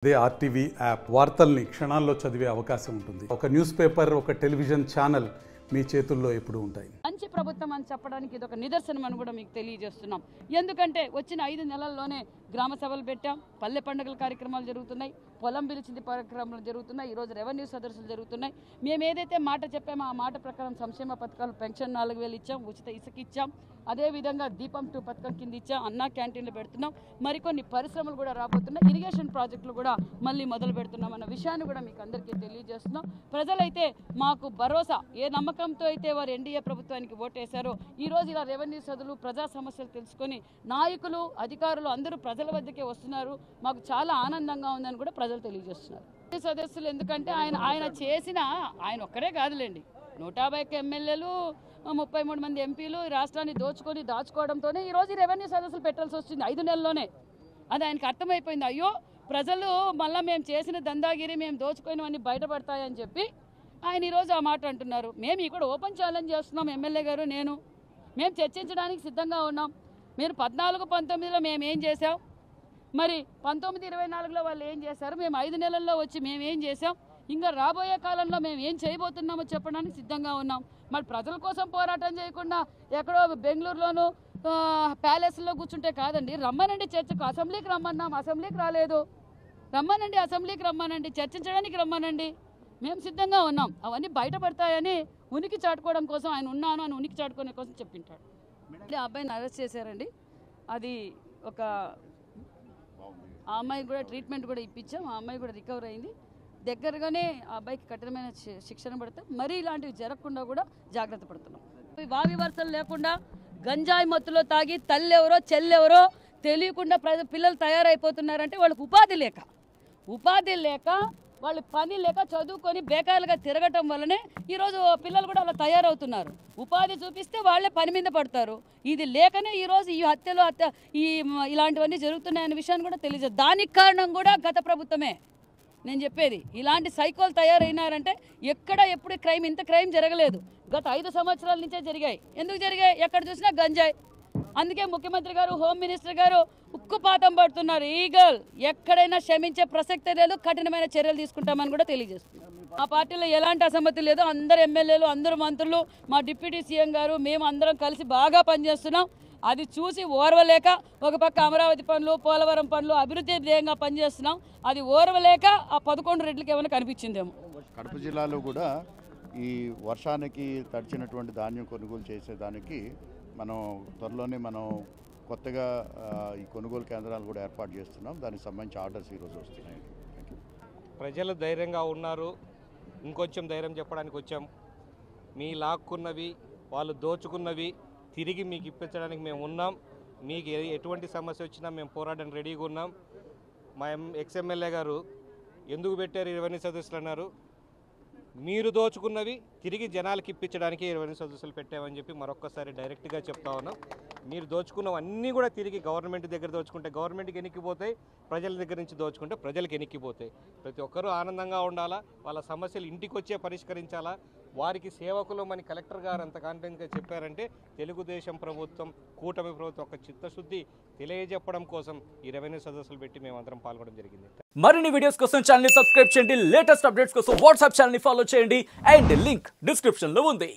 అదే RTV app వార్తల్ని క్షణాల్లో చదివే అవకాశం ఉంటుంది. ఒక న్యూస్ పేపర్, ఒక టెలివిజన్ ఛానల్ మీ చేతుల్లో ఎప్పుడూ ఉంటాయి. మంచి ప్రభుత్వం అని చెప్పడానికి ఇది ఒక నిదర్శనం అని కూడా మీకు తెలియజేస్తున్నాం. ఎందుకంటే వచ్చిన 5 నెలల్లోనే గ్రామ సభలు పెట్టాం, పల్లె పండుగల కార్యక్రమాలు జరుగుతున్నాయి, పొలం పిలిచింది కార్యక్రమాలు జరుగుతున్నాయి, ఈరోజు రెవెన్యూ సదస్సులు జరుగుతున్నాయి. మేము ఏదైతే మాట చెప్పామో ఆ మాట ప్రకారం సంక్షేమ పథకాలు పెన్షన్ 4000 ఇచ్చాం, ఉచిత ఇసుక ఇచ్చాం, అదేవిధంగా దీపం 2 పథకం కింద ఇచ్చాం, అన్నా క్యాంటీన్లు పెడుతున్నాం, మరికొన్ని పరిశ్రమలు కూడా రాబోతున్నాయి, ఇరిగేషన్ ప్రాజెక్టులు కూడా మళ్ళీ మొదలు పెడుతున్నాం అన్న విషయాన్ని కూడా మీకు అందరికీ తెలియజేస్తున్నాం. ప్రజలైతే మాకు భరోసా, ఏ నమ్మకంతో అయితే వారు ఎన్డీఏ ప్రభుత్వానికి ఓటేశారో ఈరోజు ఇలా రెవెన్యూ సదులు, ప్రజా సమస్యలు తెలుసుకొని నాయకులు, అధికారులు అందరూ ప్రజల వద్దకే వస్తున్నారు. మాకు చాలా ఆనందంగా ఉందని కూడా ప్రజలు తెలియజేస్తున్నారు. సదస్సులు ఎందుకంటే ఆయన చేసిన, ఆయన ఒక్కరే కాదులేండి, 150 ఎమ్మెల్యేలు, 33 మంది ఎంపీలు రాష్ట్రాన్ని దాచుకోవడంతోనే ఈరోజు రెవెన్యూ సదస్సులు పెట్టాల్సి వస్తుంది 5 నెలల్లోనే. అది ఆయనకు అర్థమైపోయింది. అయ్యో ప్రజలు మళ్ళీ మేము చేసిన దందాగిరి, మేము దోచుకోయినవన్నీ బయటపడతాయని చెప్పి ఆయన ఈరోజు ఆ మాట అంటున్నారు. మేము ఇక్కడ ఓపెన్ ఛాలెంజ్ చేస్తున్నాం, ఎమ్మెల్యే గారు నేను, మేము చర్చించడానికి సిద్ధంగా ఉన్నాం. మీరు 14-19లో మేము ఏం చేసాం, మరి 19-24లో వాళ్ళు ఏం చేశారు, మేము 5 నెలల్లో వచ్చి మేము ఏం చేసాం, ఇంకా రాబోయే కాలంలో మేము ఏం చేయబోతున్నామో చెప్పడానికి సిద్ధంగా ఉన్నాం. మరి ప్రజల కోసం పోరాటం చేయకుండా ఎక్కడో బెంగళూరులోనూ ప్యాలెస్లో కూర్చుంటే కాదండి. రమ్మనండి చర్చకు, అసెంబ్లీకి రమ్మన్నాం, అసెంబ్లీకి రాలేదు. రమ్మనండి, అసెంబ్లీకి రమ్మనండి, చర్చించడానికి రమ్మనండి, మేము సిద్ధంగా ఉన్నాం. అవన్నీ బయటపడతాయని ఉనికి చాటుకోవడం కోసం ఆయన ఉన్నాను అని ఉనికి చాటుకునే కోసం చెప్పింటాడు. ఆ అబ్బాయిని అరెస్ట్ చేశారండి. అది ఒక ఆ అమ్మాయికి కూడా ట్రీట్మెంట్ కూడా ఇప్పించాం, ఆ అమ్మాయి కూడా రికవర్ అయింది. దగ్గరగానే ఆ అబ్బాయికి కఠినమైన శిక్షణ పడతాం. మరీ ఇలాంటివి జరగకుండా కూడా జాగ్రత్త పడుతున్నాం. వావి వరుసలు లేకుండా గంజాయి మత్తులో తాగి తల్లెవరో చెల్లెవరో తెలియకుండా పిల్లలు తయారైపోతున్నారంటే వాళ్ళకి ఉపాధి లేక వాళ్ళు పని లేక చదువుకొని బేకారులుగా తిరగటం వల్లనే ఈరోజు పిల్లలు కూడా అలా తయారవుతున్నారు. ఉపాధి చూపిస్తే వాళ్ళే పని మీద పడతారు. ఇది లేకనే ఈరోజు ఈ హత్యలు ఇలాంటివన్నీ జరుగుతున్నాయనే విషయాన్ని కూడా తెలియజేది. దానికి కారణం కూడా గత ప్రభుత్వమే. నేను చెప్పేది, ఇలాంటి సైకోలు తయారైనారంటే ఎప్పుడు ఇంత క్రైమ్ జరగలేదు. గత 5 సంవత్సరాల నుంచే జరిగాయి. ఎందుకు జరిగాయి? ఎక్కడ చూసినా గంజాయి. అందుకే ముఖ్యమంత్రి గారు, హోమ్ మినిస్టర్ గారు ఉక్కుపాతం పడుతున్నారు. ఈగల్ ఎక్కడైనా క్షమించే ప్రసక్తే లేదు, కఠినమైన చర్యలు తీసుకుంటామని కూడా తెలియజేస్తున్నారు. ఆ పార్టీలో ఎలాంటి అసమ్మతి లేదు. అందరు ఎమ్మెల్యేలు, అందరు మంత్రులు, మా డిప్యూటీ సీఎం గారు, మేము అందరం కలిసి బాగా పనిచేస్తున్నాం. అది చూసి ఓర్వలేక ఒక పక్క అమరావతి పనులు, పోలవరం పనులు అభివృద్ధి ధ్యేయంగా పనిచేస్తున్నాం. అది ఓర్వలేక ఆ 11 రెడ్లకి ఏమైనా కనిపించిందేమో. కడప జిల్లాలో కూడా ఈ వర్షానికి తడిచినటువంటి ధాన్యం కొనుగోలు చేసేదానికి మనం త్వరలోనే కొత్తగా ఈ కొనుగోలు కేంద్రాలు కూడా ఏర్పాటు చేస్తున్నాం. దానికి సంబంధించి ఆర్డర్స్ ఈరోజు వస్తున్నాయి. ప్రజలు ధైర్యంగా ఉన్నారు. ఇంకొంచెం ధైర్యం చెప్పడానికి వచ్చాం. మీ లాక్కున్నవి, వాళ్ళు దోచుకున్నవి తిరిగి మీకు ఇప్పించడానికి మేము ఉన్నాం. మీకు ఎటువంటి సమస్య వచ్చినా మేము పోరాడడానికి రెడీగా ఉన్నాం. మా ఎక్స్ఎమ్మెల్యే గారు ఎందుకు పెట్టారు రెవెన్యూ సదస్సులు అన్నారు. మీరు దోచుకున్నవి తిరిగి జనాలకి ఇప్పించడానికి రెవెన్యూ సదస్సులు పెట్టామని చెప్పి మరొక్కసారి డైరెక్ట్గా చెప్తా ఉన్నాం. మీరు దోచుకున్నవన్నీ కూడా తిరిగి గవర్నమెంట్ దగ్గర దోచుకుంటే గవర్నమెంట్కి ఎన్నికిపోతాయి, ప్రజల దగ్గర నుంచి దోచుకుంటే ప్రజలకు ఎన్నికిపోతాయి. ప్రతి ఒక్కరూ ఆనందంగా ఉండాలా, వాళ్ళ సమస్యలు ఇంటికి వచ్చే పరిష్కరించాలా. వారికి సేవకులు మన కలెక్టర్ గారు అంత కాన్ఫిడెంట్గా చెప్పారంటే తెలుగుదేశం ప్రభుత్వం, కూటమి ప్రభుత్వం ఒక చిత్తశుద్ధి తెలియజెప్పడం కోసం ఈ రెవెన్యూ సదస్సులు పెట్టి మేమందరం పాల్గొనడం జరిగింది. మరిన్ని వీడియోస్ కోసం ఛానల్ ని సబ్స్క్రైబ్ చేయండి, లేటెస్ట్ అప్డేట్స్ కోసం వాట్సాప్ ఛానల్ ని ఫాలో చేయండి, అండ్ లింక్ డిస్క్రిప్షన్ లో ఉంది.